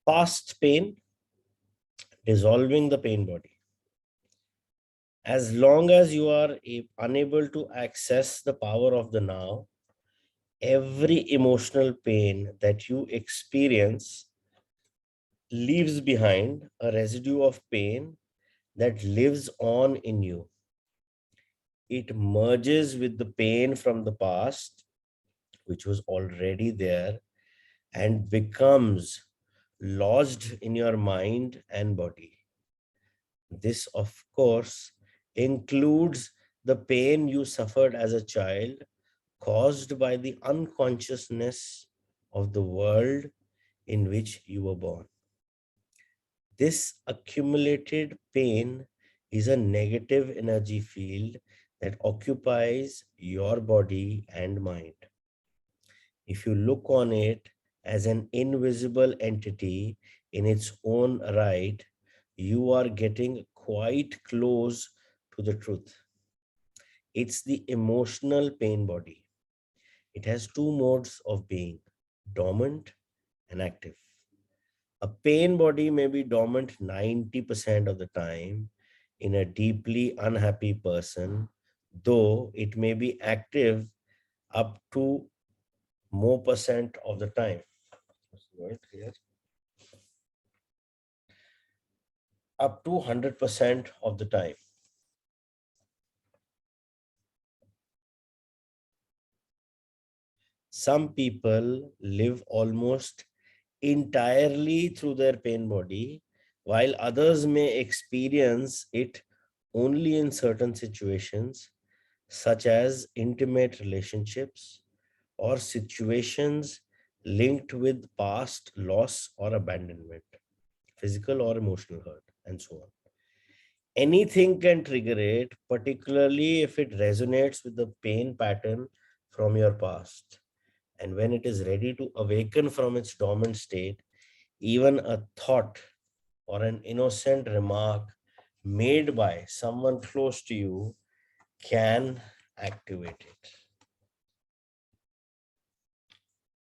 past pain, dissolving the pain body. As long as you are unable to access the power of the now, every emotional pain that you experience leaves behind a residue of pain that lives on in you. It merges with the pain from the past, which was already there, and becomes lodged in your mind and body. This, of course, includes the pain you suffered as a child caused by the unconsciousness of the world in which you were born. This accumulated pain is a negative energy field that occupies your body and mind. If you look on it as an invisible entity in its own right, you are getting quite close to the truth. It's the emotional pain body. It has two modes of being, dormant and active. A pain body may be dormant 90% of the time in a deeply unhappy person, though it may be active up to more percent of the time. Up to 100% of the time. Some people live almost entirely through their pain body, while others may experience it only in certain situations, such as intimate relationships or situations linked with past loss or abandonment, physical or emotional hurt, and so on. Anything can trigger it, particularly if it resonates with the pain pattern from your past. And when it is ready to awaken from its dormant state, even a thought or an innocent remark made by someone close to you can activate it.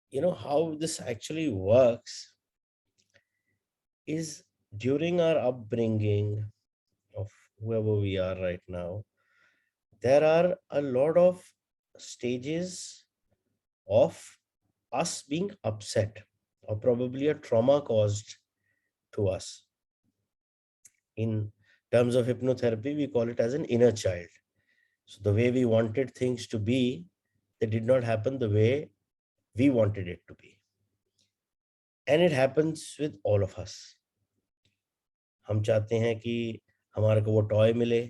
You know how this actually works is during our upbringing of whoever we are right now, there are a lot of stages of us being upset or probably a trauma caused to us. In terms of hypnotherapy, we call it as an inner child. So the way we wanted things to be, they did not happen the way we wanted it to be. And it happens with all of us. हम चाहते हैं कि हमारे को वो toy मिले,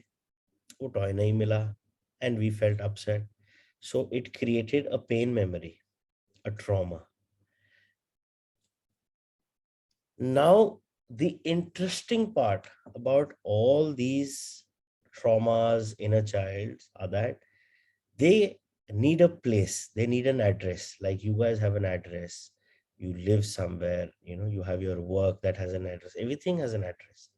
वो toy नहीं मिला, and we felt upset. So it created a pain memory, a trauma. Now, the interesting part about all these traumas, inner childs, are that they need a place, they need an address. Like you guys have an address, you live somewhere, you have your work that has an address, everything has an address.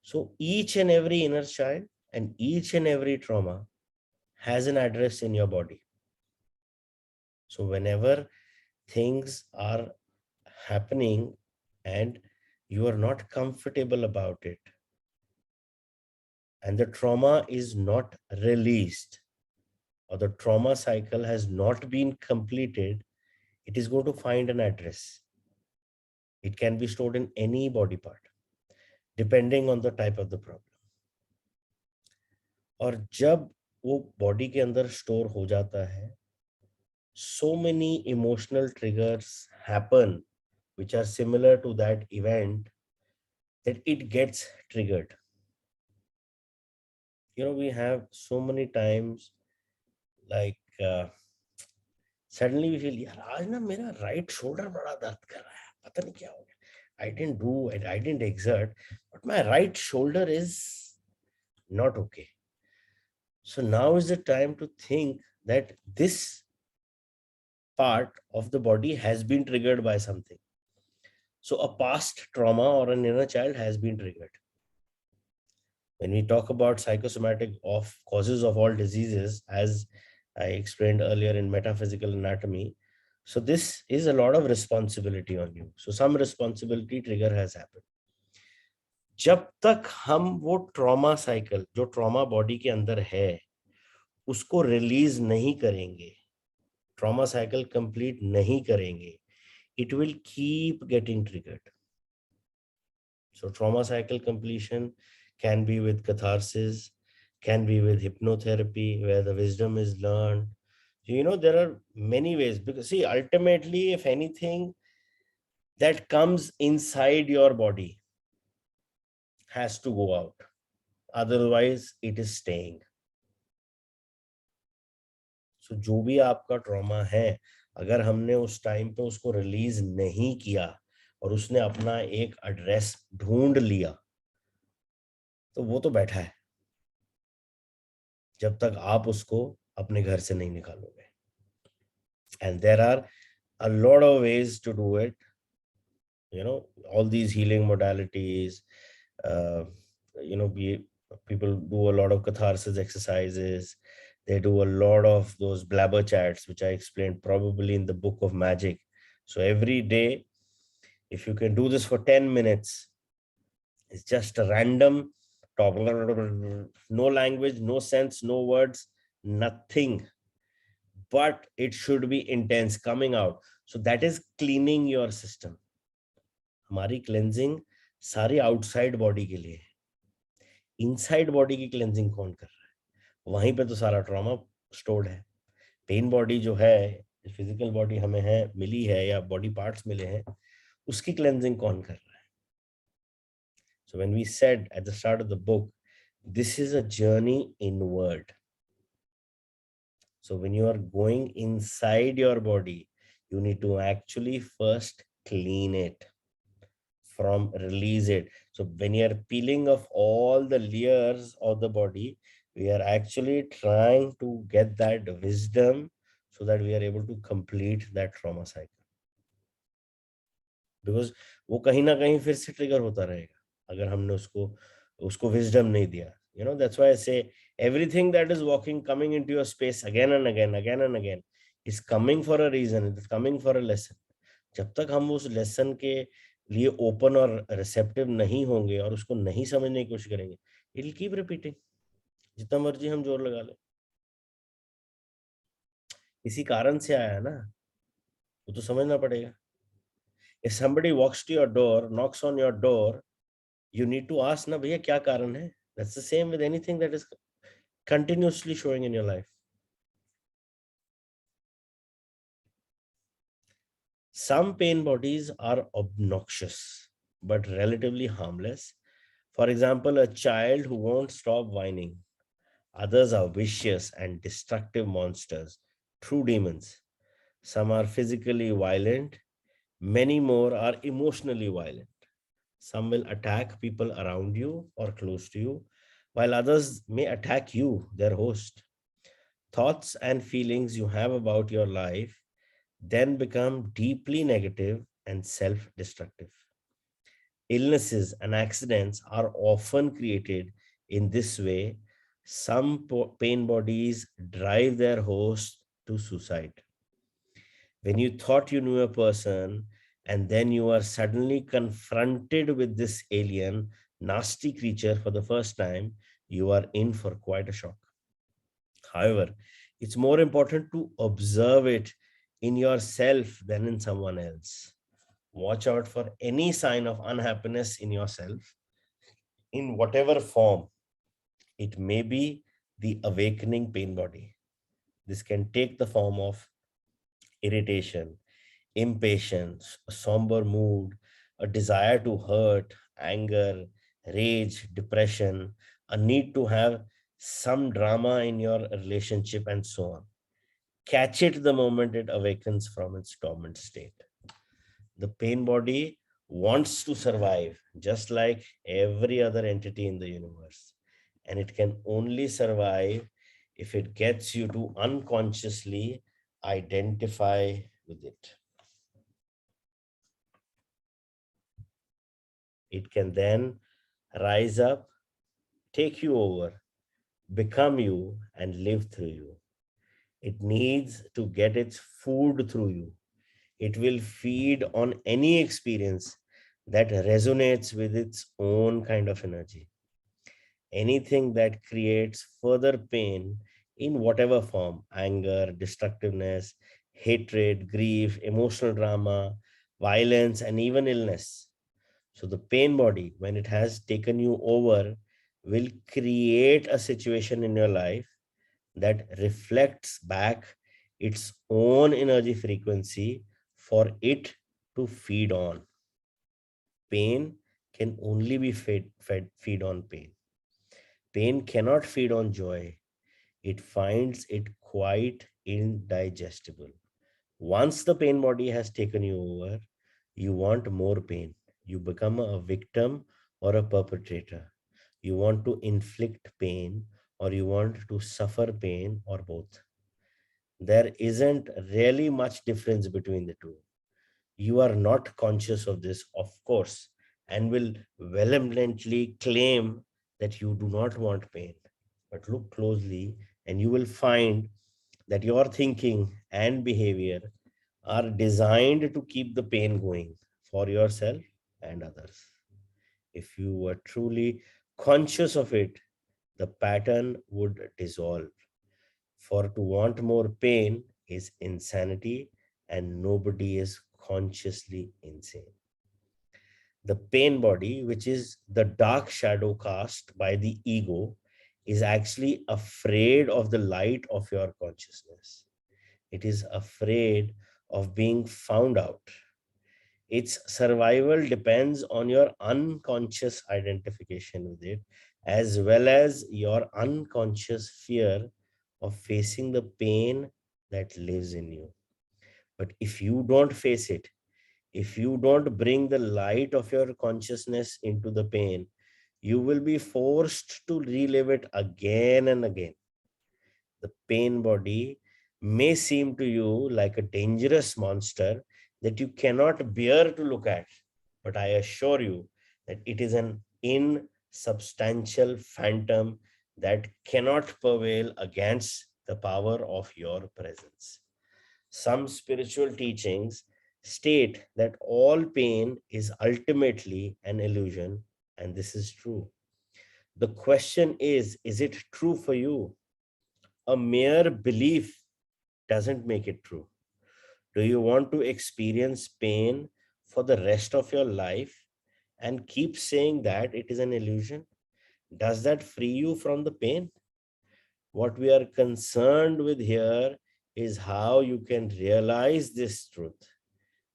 So each and every inner child and each and every trauma has an address in your body. So whenever things are happening and you are not comfortable about it, and the trauma is not released, or the trauma cycle has not been completed, it is going to find an address. It can be stored in any body part, depending on the type of the problem. और जब वो body के अंदर store हो जाता है, so many emotional triggers happen which are similar to that event that it gets triggered. We have so many times like suddenly we feel, यार आज ना मेरा right shoulder बड़ा दर्द कर रहा है, पता नहीं क्या हो गया. I didn't do it, I didn't exert, but my right shoulder is not okay. So now is the time to think that this part of the body has been triggered by something. So a past trauma or an inner child has been triggered. When we talk about psychosomatic of causes of all diseases, as I explained earlier in metaphysical anatomy, So this is a lot of responsibility on you. So some responsibility trigger has happened. जब तक हम वो trauma cycle जो trauma body के अंदर है उसको release नहीं करेंगे, ट्रॉमा साइकिल कंप्लीट नहीं करेंगे, it will keep getting triggered. So trauma cycle completion can be with catharsis, can be with hypnotherapy, where the wisdom is learned. You know, there are many ways, because see, ultimately, if anything that comes inside your body has to go out. Otherwise, it is staying. So जो भी आपका trauma है, अगर हमने उस time पे उसको release नहीं किया और उसने अपना एक एड्रेस ढूंढ लिया, तो वो तो बैठा है जब तक आप उसको अपने घर से नहीं निकालोगे. And there are a lot of ways to do it. You know, all these healing modalities, uh, you know, people do a lot of catharsis exercises. They do a lot of those blabber chats, which I explained probably in the book of magic. So every day, if you can do this for 10 minutes, it's just a random talk, no language, no sense, no words, nothing, but it should be intense coming out. So that is cleaning your system. हमारी cleansing सारी outside body के लिए, inside body की cleansing कौन कर रहा है? वहीं पे तो सारा ट्रॉमा स्टोर्ड है. पेन बॉडी जो है, फिजिकल बॉडी हमें है मिली है या बॉडी पार्ट्स मिले हैं, उसकी क्लेंजिंग कौन कर रहा है? So when we said at the start of the book, this is a journey inward. So when you are going inside your body, you need to actually first clean it, from release it. So when you are peeling off all the layers of the body, we are actually trying to get that wisdom so that we are able to complete that trauma cycle. Because वो कहीं ना कहीं फिर से trigger होता रहेगा अगर हमने उसको wisdom नहीं दिया. You know, that's why I say everything that is walking, coming into your space again and again is coming for a reason. It's coming for a lesson. जब तक हम उस लेसन के लिए ओपन और रिसेप्टिव नहीं होंगे और उसको नहीं समझने की कोशिश करेंगे, इट विल कीप रिपीटिंग, जितना मर्जी हम जोर लगा लें. इसी कारण से आया है ना, वो तो समझना पड़ेगा. If somebody walks to your door, knocks on your door, you need to ask ना, भैया क्या कारण है? That's the same with anything that is continuously showing in your life. Some pain bodies are obnoxious but relatively harmless. For example, a child who won't stop whining. Others are vicious and destructive monsters, true demons. Some are physically violent. Many more are emotionally violent. Some will attack people around you or close to you, while others may attack you, their host. Thoughts and feelings you have about your life then become deeply negative and self destructive. Illnesses and accidents are often created in this way. Some pain bodies drive their host to suicide. When you thought you knew a person and then you are suddenly confronted with this alien, nasty creature for the first time, you are in for quite a shock. However, it's more important to observe it in yourself than in someone else. Watch out for any sign of unhappiness in yourself, in whatever form. It may be the awakening pain body. This can take the form of irritation, impatience, a somber mood, a desire to hurt, anger, rage, depression, a need to have some drama in your relationship, and so on. Catch it the moment it awakens from its dormant state. The pain body wants to survive just like every other entity in the universe. And it can only survive if it gets you to unconsciously identify with it. It can then rise up, take you over, become you, and live through you. It needs to get its food through you. It will feed on any experience that resonates with its own kind of energy. Anything that creates further pain in whatever form, anger, destructiveness, hatred, grief, emotional drama, violence, and even illness. So, the pain body, when it has taken you over, will create a situation in your life that reflects back its own energy frequency for it to feed on. Pain can only be feed on pain. Pain cannot feed on joy. It finds it quite indigestible. Once the pain body has taken you over, you want more pain. You become a victim or a perpetrator. You want to inflict pain or you want to suffer pain or both. There isn't really much difference between the two. You are not conscious of this, of course, and will vehemently claim that you do not want pain. But look closely, and you will find that your thinking and behavior are designed to keep the pain going for yourself and others. If you were truly conscious of it, the pattern would dissolve. For to want more pain is insanity, and nobody is consciously insane. The pain body, which is the dark shadow cast by the ego, is actually afraid of the light of your consciousness. It is afraid of being found out. Its survival depends on your unconscious identification with it, as well as your unconscious fear of facing the pain that lives in you. But if you don't face it, if you don't bring the light of your consciousness into the pain, you will be forced to relive it again and again. The pain body may seem to you like a dangerous monster that you cannot bear to look at, but I assure you that it is an insubstantial phantom that cannot prevail against the power of your presence. Some spiritual teachings state that all pain is ultimately an illusion, and this is true. The question is it true for you? A mere belief doesn't make it true. Do you want to experience pain for the rest of your life and keep saying that it is an illusion? Does that free you from the pain? What we are concerned with here is how you can realize this truth.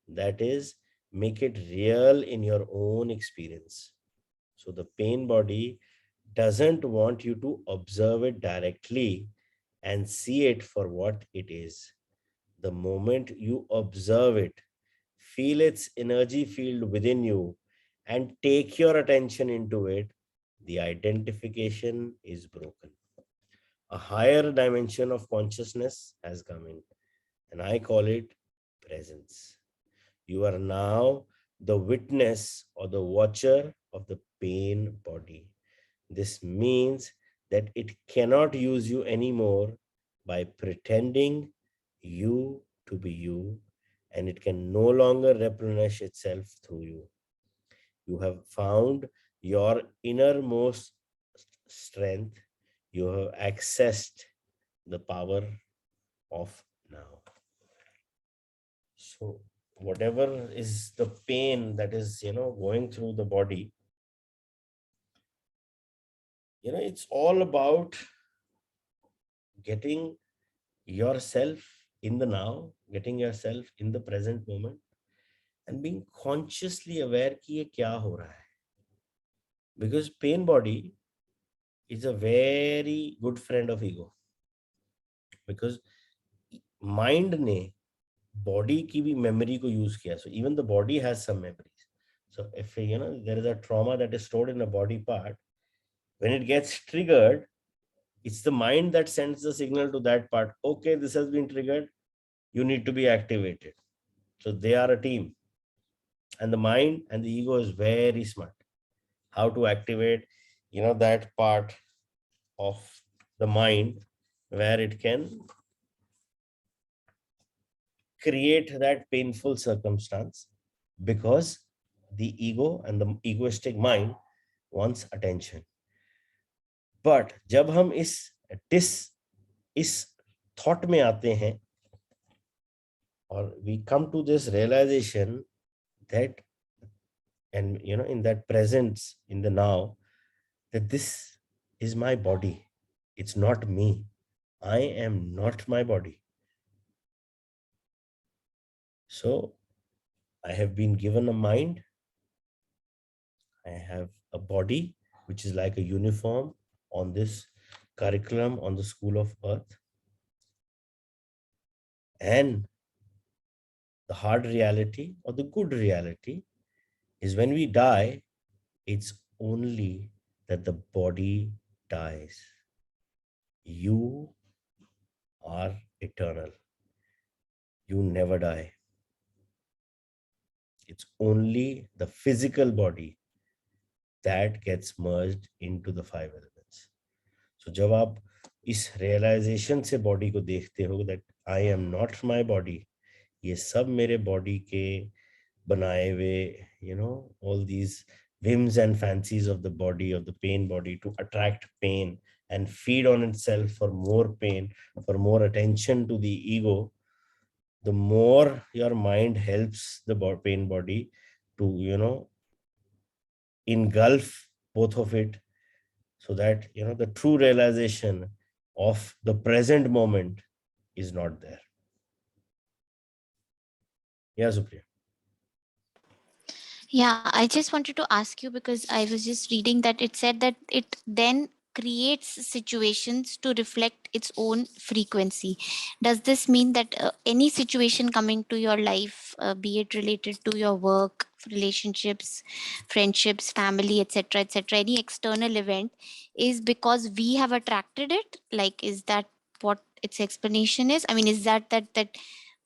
That is, make it real in your own experience. So the pain body doesn't want you to observe it directly and see it for what it is. The moment you observe it, feel its energy field within you, and take your attention into it, the identification is broken. A higher dimension of consciousness has come in, and I call it presence. You are now the witness or the watcher of the pain body. This means that it cannot use you anymore by pretending you to be you, and it can no longer replenish itself through you. You have found your innermost strength. You have accessed the power of now. So, whatever is the pain that is, going through the body, it's all about getting yourself in the now, getting yourself in the present moment, and being consciously aware कि ये क्या हो रहा है. Because pain body is a very good friend of ego. Because mind ने body की भी memory को use किया. So even the body has some memories. So if there is a trauma that is stored in a body part, when it gets triggered, it's the mind that sends the signal to that part. Okay, this has been triggered. You need to be activated. So they are a team. And the mind and the ego is very smart. How to activate, that part of the mind where it can create that painful circumstance because the ego and the egoistic mind wants attention. But जब हम इस thought में आते हैं, or we come to this realization that, and in that presence, in the now, that this is my body, it's not me, I am not my body. So I have been given a mind, I have a body which is like a uniform on this curriculum on the school of earth, and the hard reality or the good reality is when we die, it's only that the body dies. You are eternal. You never die. It's only the physical body that gets merged into the five elements. So जब आप इस realization से body को देखते हो that I am not my body, ये सब मेरे body के बनाए हुए, all these whims and fancies of the body, of the pain body, to attract pain and feed on itself for more pain, for more attention to the ego, the more your mind helps the pain body to, engulf both of it, so that, the true realization of the present moment is not there. Yeah, Supriya. Yeah, I just wanted to ask you, because I was just reading that it said that it then creates situations to reflect its own frequency. Does this mean that any situation coming to your life, be it related to your work, relationships, friendships, family, etc., etc., any external event, is because we have attracted it? Like, is that what its explanation is? I mean, is that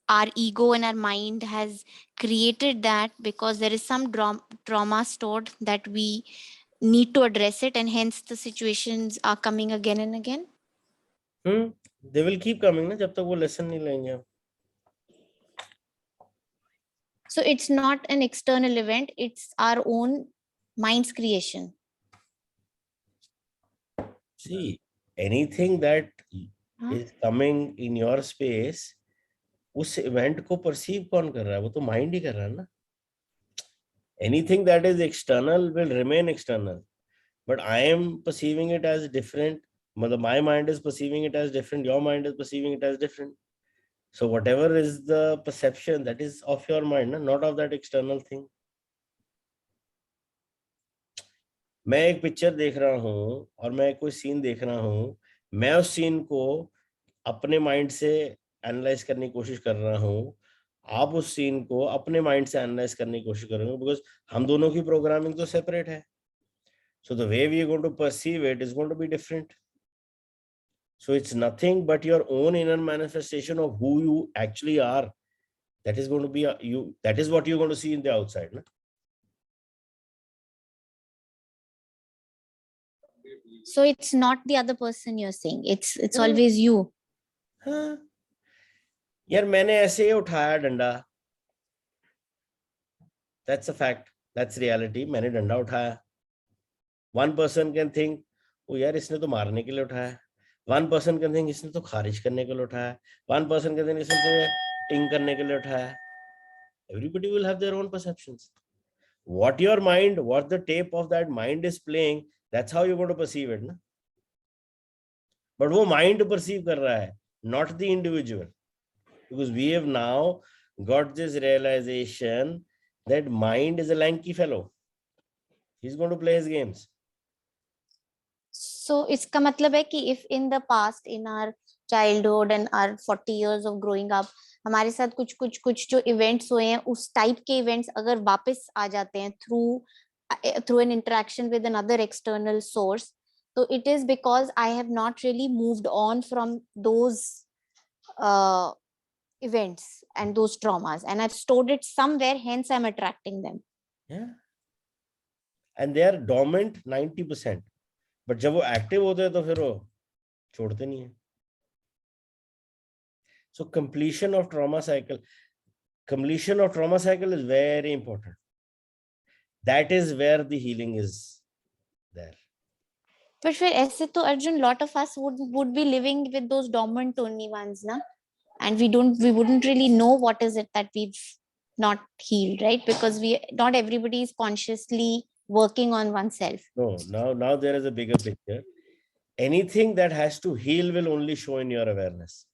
our ego and our mind has created that because there is some trauma stored that we need to address it, and hence the situations are coming again and again? They will keep coming na jab tak wo lesson nahi lenge आप. So it's not an external event, it's our own mind's creation. See, anything that is coming in your space, उस event को perceive कौन कर रहा है? वो तो mind ही कर रहा है ना. Anything that is external will remain external, but I am perceiving it as different. My mind is perceiving it as different, your mind is perceiving it as different. So whatever is the perception, that is of your mind, not of that external thing. मैं एक picture देख रहा हूं और मैं कोई scene देख रहा हूं, मैं उस सीन को अपने माइंड से एनालाइज करने की कोशिश कर रहा हूं, आप उस सीन को अपने माइंड से एनालाइज करने की कोशिश करेंगे, बिकॉज हम दोनों की प्रोग्रामिंग तो सेपरेट है. So the way we are going to perceive it is going to be different. So it's nothing but your own inner manifestation of who you actually are. That is going to be you. That is what you're going to see in the outside. Na? So it's not the other person you're saying. It's always you. हाँ. यार मैंने ऐसे ही उठाया डंडा. That's a fact. That's reality. मैंने डंडा उठाया. One person can think, oh यार इसने तो मारने के लिए उठाया. One person can think, इसने तो खारिज करने के लिए उठाया. One person can think, इसने तो टिंग करने के लिए उठाया. Everybody will have their own perceptions. What your mind, what the tape of that mind is playing, that's how you're going to perceive it. Na? But वो mind perceive कर रहा है, not the individual. Because we have now got this realization that mind is a lanky fellow. He's going to play his games. So इसका मतलब है कि if in the past, in our childhood and our 40 years of growing up, हमारे साथ कुछ जो events हुए हैं, उस type के events अगर वापस आ जाते हैं through an interaction with another external source, so it is because I have not really moved on from those events and those traumas, and I've stored it somewhere, hence I'm attracting them. Yeah. And they are dormant 90%. But जब वो active होते हैं तो फिर वो छोड़ते नहीं है. So completion of trauma cycle. completion of trauma cycle is very important. That is where the healing is there. But for ऐसे तो Arjun, lot of us would be living with those dormant only ones, na? And we wouldn't really know what is it that we've not healed, right? Because not everybody is consciously working on oneself. No, now there is a bigger picture. Anything that has to heal will only show in your awareness.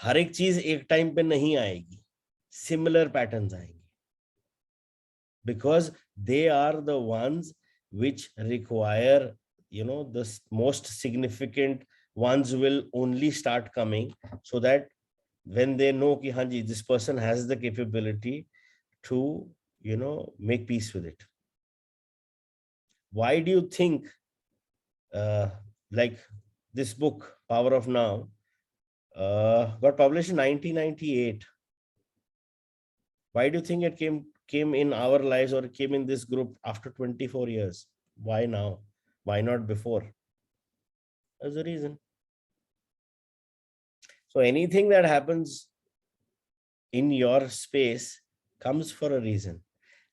हर एक चीज एक time पे नहीं आएगी, similar patterns आएंगी, because they are the ones which require, the most significant ones will only start coming, so that when they know ki haan ji, this person has the capability to, make peace with it. Why do you think like this book, Power of Now, got published in 1998? Why do you think it came in our lives, or came in this group after 24 years? Why now? Why not before? There's a reason. So anything that happens in your space comes for a reason,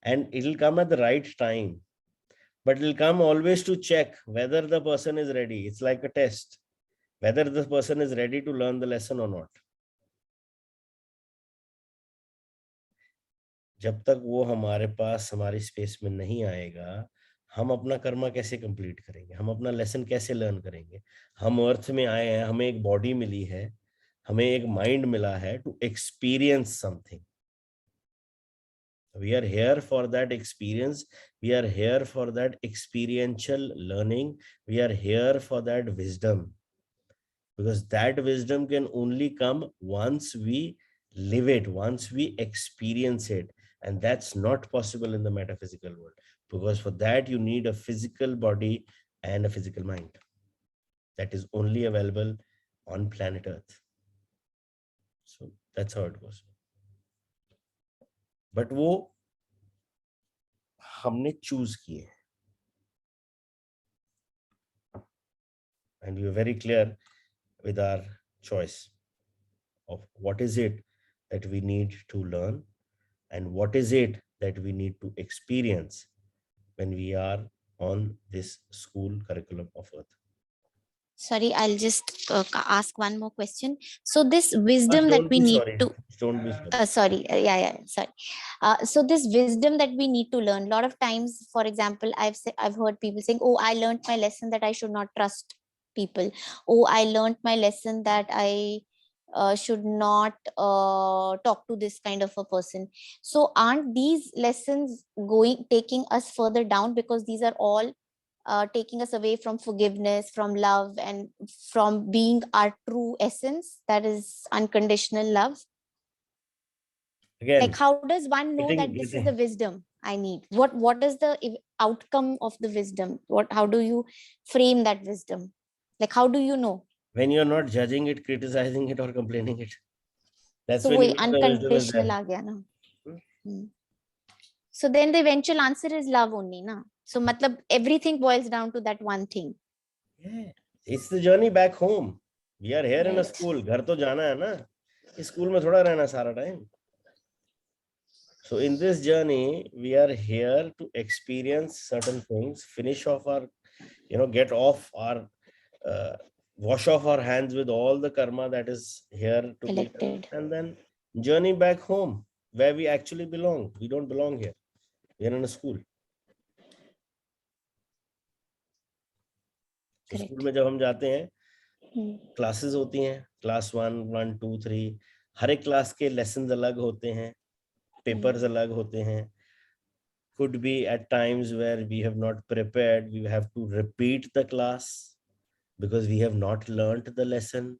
and it'll come at the right time, but it'll come always to check whether the person is ready. It's like a test, whether the person is ready to learn the lesson or not. जब तक वो हमारे पास, हमारी space में नहीं आएगा, हम अपना कर्मा कैसे कंप्लीट करेंगे, हम अपना लेसन कैसे लर्न करेंगे? हम अर्थ में आए हैं, हमें एक बॉडी मिली है, हमें एक माइंड मिला है to experience something. We are here for that experience. We are here for that experiential learning. We are here for that wisdom, because that wisdom can only come once we live it, once we experience it. And that's not possible in the metaphysical world, because for that you need a physical body and a physical mind. That is only available on planet Earth. So that's how it goes. But वो हमने choose किए, and we were very clear with our choice of what is it that we need to learn, and what is it that we need to experience when we are on this school curriculum of Earth. Sorry, I'll just ask one more question. So this wisdom that we need to... Don't be sorry. Sorry. Sorry. So this wisdom that we need to learn, a lot of times, for example, I've heard people saying, oh, I learned my lesson that I should not trust people. Oh, I learned my lesson that I should not talk to this kind of a person. So aren't these lessons taking us further down, because these are all taking us away from forgiveness, from love, and from being our true essence, that is unconditional love? Again, like, how does one know that this is the wisdom I need? What is the outcome of the wisdom? How do you frame that wisdom? Like, how do you know? When you're not judging it, criticizing it, or complaining it. That's so when you unconditional aa gaya na. So then the eventual answer is love only, na? So matlab everything boils down to that one thing. Yeah, it's the journey back home. We are here in a school. Ghar to jana hai na. Is school mein thoda rehna sara time. So in this journey, we are here to experience certain things, finish off our, get off our, wash off our hands with all the karma that is here to be done, and then journey back home where we actually belong. We don't belong here. We are in a school. So school में जब हम जाते हैं, classes होती हैं, class 1, 1, 2, 3, हर एक class के lessons अलग होते हैं, पेपर्स अलग होते हैं. Could be at times where we have not prepared, we have to repeat the class because we have not learned the lesson.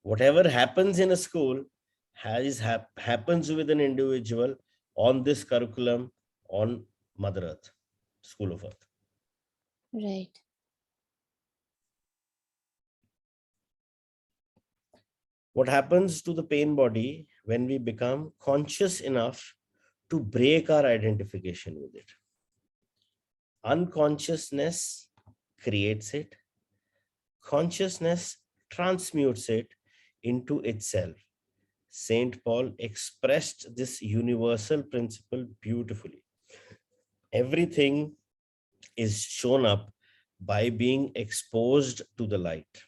Whatever happens in a school happens with an individual on this curriculum on Mother Earth, School of Earth. Right. What happens to the pain body when we become conscious enough to break our identification with it? Unconsciousness creates it. Consciousness transmutes it into itself. Saint Paul expressed this universal principle beautifully. Everything is shown up by being exposed to the light,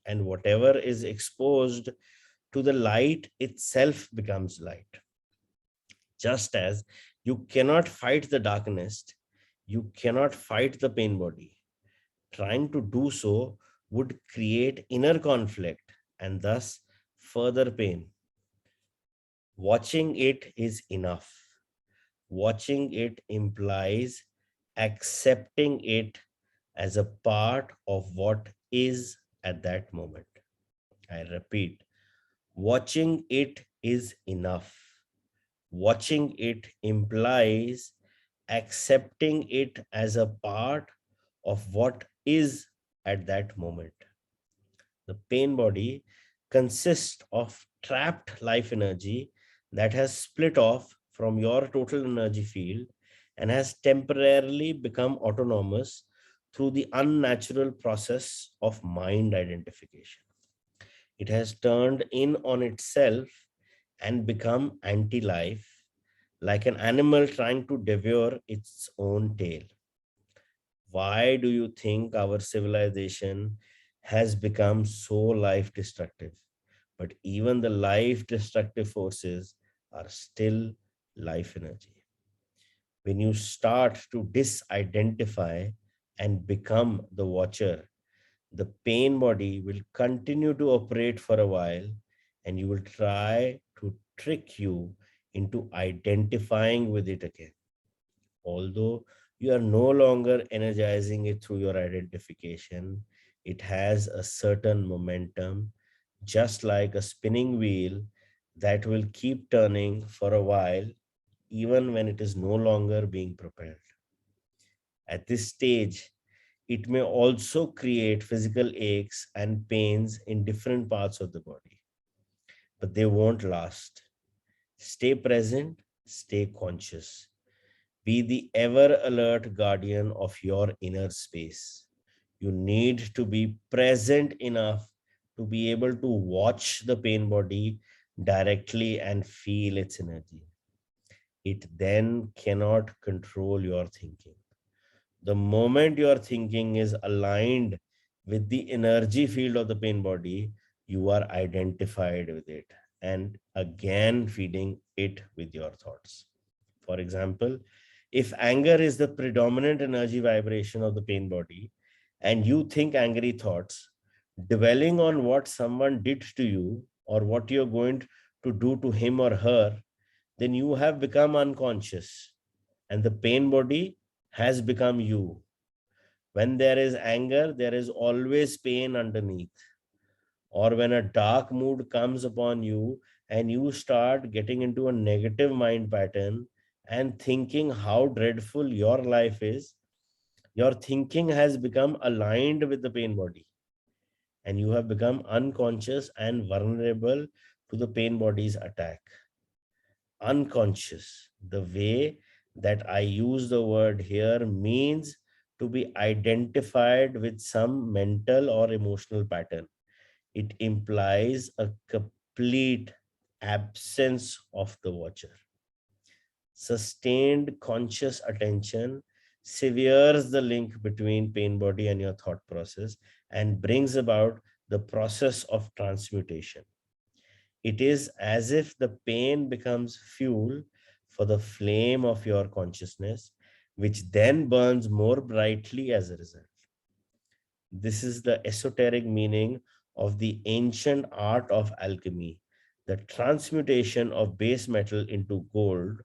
and whatever is exposed to the light itself becomes light. Just as you cannot fight the darkness, you cannot fight the pain body. Trying to do so would create inner conflict and thus further pain. Watching it is enough. Watching it implies accepting it as a part of what is at that moment. I repeat, watching it is enough. Watching it implies accepting it as a part of what is at that moment. The pain body consists of trapped life energy that has split off from your total energy field and has temporarily become autonomous through the unnatural process of mind identification. It has turned in on itself and become anti life, like an animal trying to devour its own tail. Why do you think our civilization has become so life destructive? But even the life destructive forces are still life energy. When you start to disidentify and become the watcher, the pain body will continue to operate for a while, and you will try to trick you into identifying with it again. Although you are no longer energizing it through your identification, it has a certain momentum, just like a spinning wheel that will keep turning for a while, even when it is no longer being propelled. At this stage, it may also create physical aches and pains in different parts of the body, but they won't last. Stay present, stay conscious. Be the ever alert guardian of your inner space. You need to be present enough to be able to watch the pain body directly and feel its energy. It then cannot control your thinking. The moment your thinking is aligned with the energy field of the pain body, you are identified with it and again feeding it with your thoughts. For example, if anger is the predominant energy vibration of the pain body and you think angry thoughts, dwelling on what someone did to you or what you're going to do to him or her, then you have become unconscious and the pain body has become you. When there is anger, there is always pain underneath. Or when a dark mood comes upon you and you start getting into a negative mind pattern and thinking how dreadful your life is, your thinking has become aligned with the pain body and you have become unconscious and vulnerable to the pain body's attack. Unconscious, the way that I use the word here, means to be identified with some mental or emotional pattern. It implies a complete absence of the watcher. Sustained conscious attention severs the link between pain body and your thought process and brings about the process of transmutation. It is as if the pain becomes fuel for the flame of your consciousness, which then burns more brightly as a result. This is the esoteric meaning of the ancient art of alchemy, the transmutation of base metal into gold,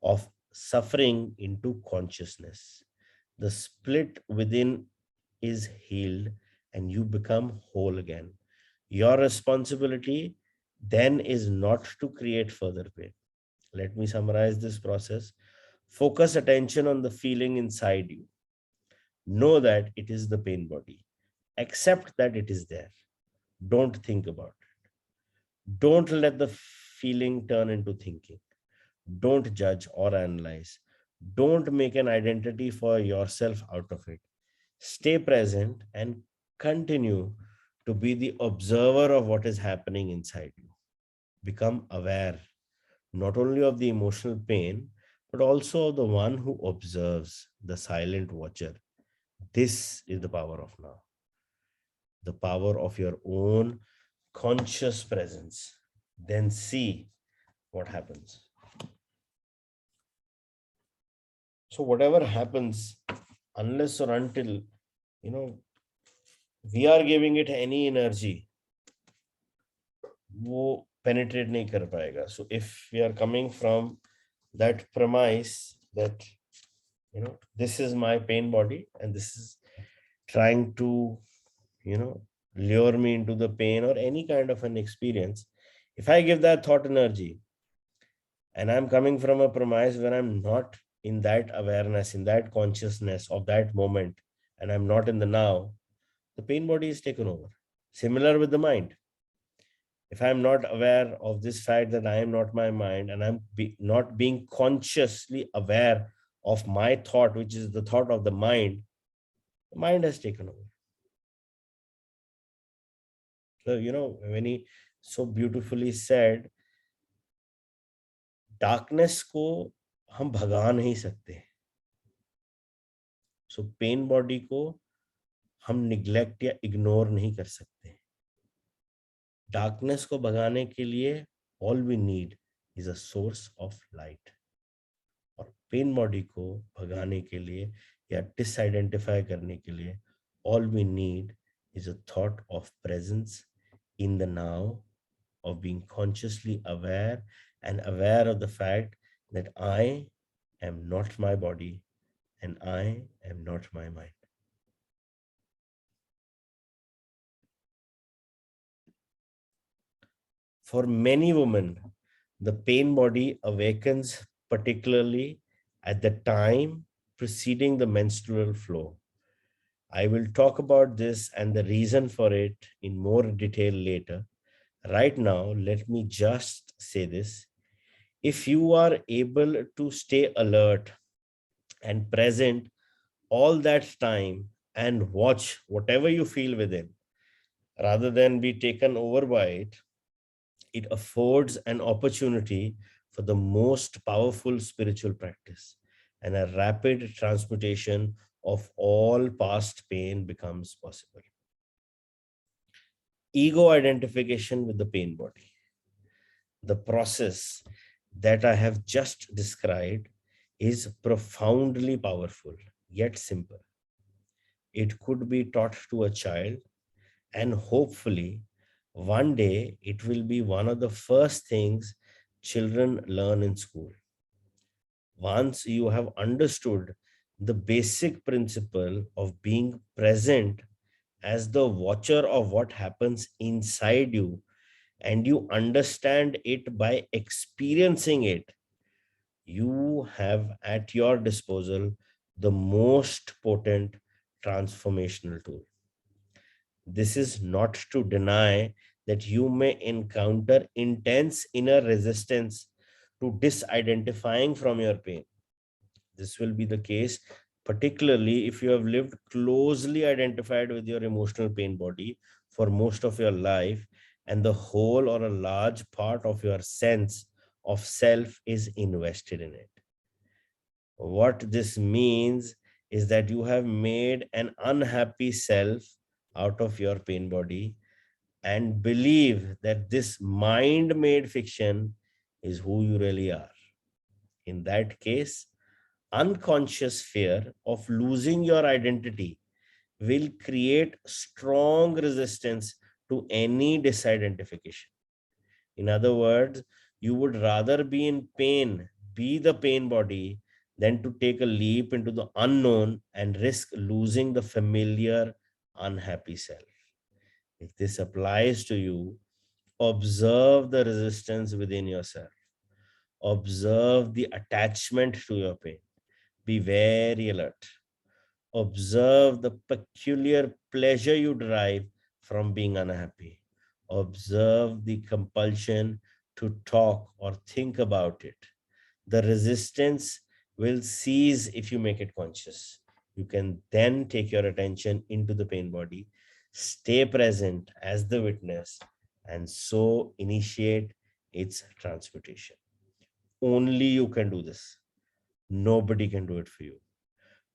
of suffering into consciousness. The split within is healed and you become whole again. Your responsibility then is not to create further pain. Let me summarize this process. Focus attention on the feeling inside you. Know that it is the pain body. Accept that it is there. Don't think about it. Don't let the feeling turn into thinking. Don't judge or analyze. Don't make an identity for yourself out of it. Stay present and continue to be the observer of what is happening inside you. Become aware not only of the emotional pain, but also of the one who observes, the silent watcher. This is the power of now, the power of your own conscious presence. Then see what happens. So, whatever happens, unless or until, you know, we are giving it any energy, वो penetrate नहीं कर पाएगा. So if we are coming from that premise that, you know, this is my pain body and this is trying to, you know, lure me into the pain or any kind of an experience, if I give that thought energy and I'm coming from a premise where I'm not in that awareness, in that consciousness of that moment, and I'm not in the now, the pain body is taken over. Similar with the mind. If I'm not aware of this fact that I am not my mind and I'm not being consciously aware of my thought, which is the thought of the mind has taken over. So, you know, when he so beautifully said, darkness को हम भगा नहीं सकते. So pain body को हम neglect या ignore नहीं कर सकते. Darkness को भगाने के लिए all we need is a source of light. और पेन बॉडी को भगाने के लिए या डिसआइडेंटिफाई करने के लिए all we need is a thought of presence in the now, of being consciously aware and aware of the fact that I am not my body and I am not my mind. For many women, the pain body awakens particularly at the time preceding the menstrual flow. I will talk about this and the reason for it in more detail later. Right now, let me just say this. If you are able to stay alert and present all that time and watch whatever you feel within, rather than be taken over by it, it affords an opportunity for the most powerful spiritual practice, and a rapid transmutation of all past pain becomes possible. Ego identification with the pain body. The process that I have just described is profoundly powerful, yet simple. It could be taught to a child, and hopefully, one day it will be one of the first things children learn in school. Once you have understood the basic principle of being present as the watcher of what happens inside you, and you understand it by experiencing it, you have at your disposal the most potent transformational tool. This is not to deny that you may encounter intense inner resistance to disidentifying from your pain. This will be the case, particularly if you have lived closely identified with your emotional pain body for most of your life, and the whole or a large part of your sense of self is invested in it. What this means is that you have made an unhappy self out of your pain body and believe that this mind made fiction is who you really are. In that case, unconscious fear of losing your identity will create strong resistance to any disidentification. In other words, you would rather be in pain, be the pain body, than to take a leap into the unknown and risk losing the familiar, unhappy self. If this applies to you, observe the resistance within yourself. Observe the attachment to your pain. Be very alert. Observe the peculiar pleasure you derive from being unhappy. Observe the compulsion to talk or think about it. The resistance will cease if you make it conscious. You can then take your attention into the pain body. stay present as the witness, and so initiate its transmutation. Only you can do this. Nobody can do it for you.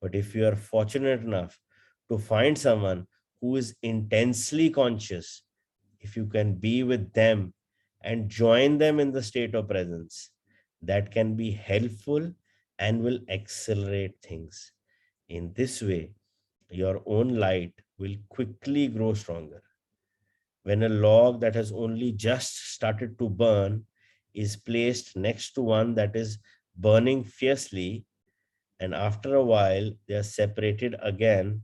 But if you are fortunate enough to find someone who is intensely conscious, if you can be with them and join them in the state of presence, that can be helpful and will accelerate things. In this way, your own light will quickly grow stronger. When a log that has only just started to burn is placed next to one that is burning fiercely, and after a while they are separated again,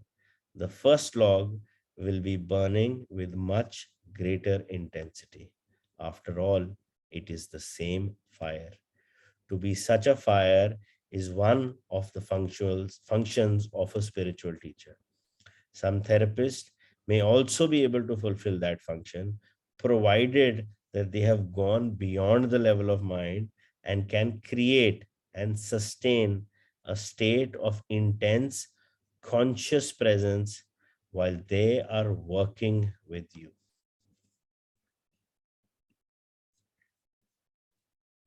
the first log will be burning with much greater intensity. After all, it is the same fire. To be such a fire is one of the functions of a spiritual teacher. Some therapists may also be able to fulfill that function, provided that they have gone beyond the level of mind and can create and sustain a state of intense conscious presence while they are working with you.